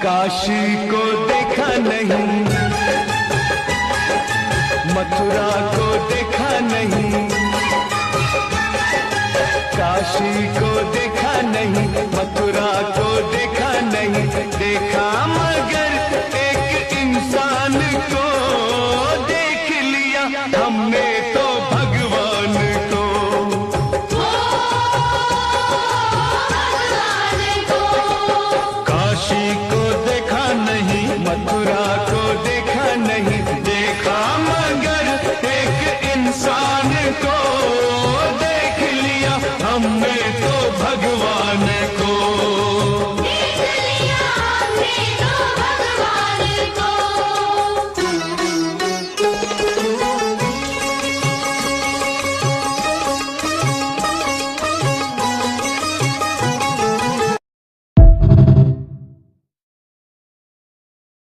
काशी को देखा नहीं, मथुरा को देखा नहीं, काशी को देखा नहीं, मथुरा को देखा नहीं, देखा मगर एक इंसान को देख लिया हमने तो भगवान को। काशी को देखा नहीं, मथुरा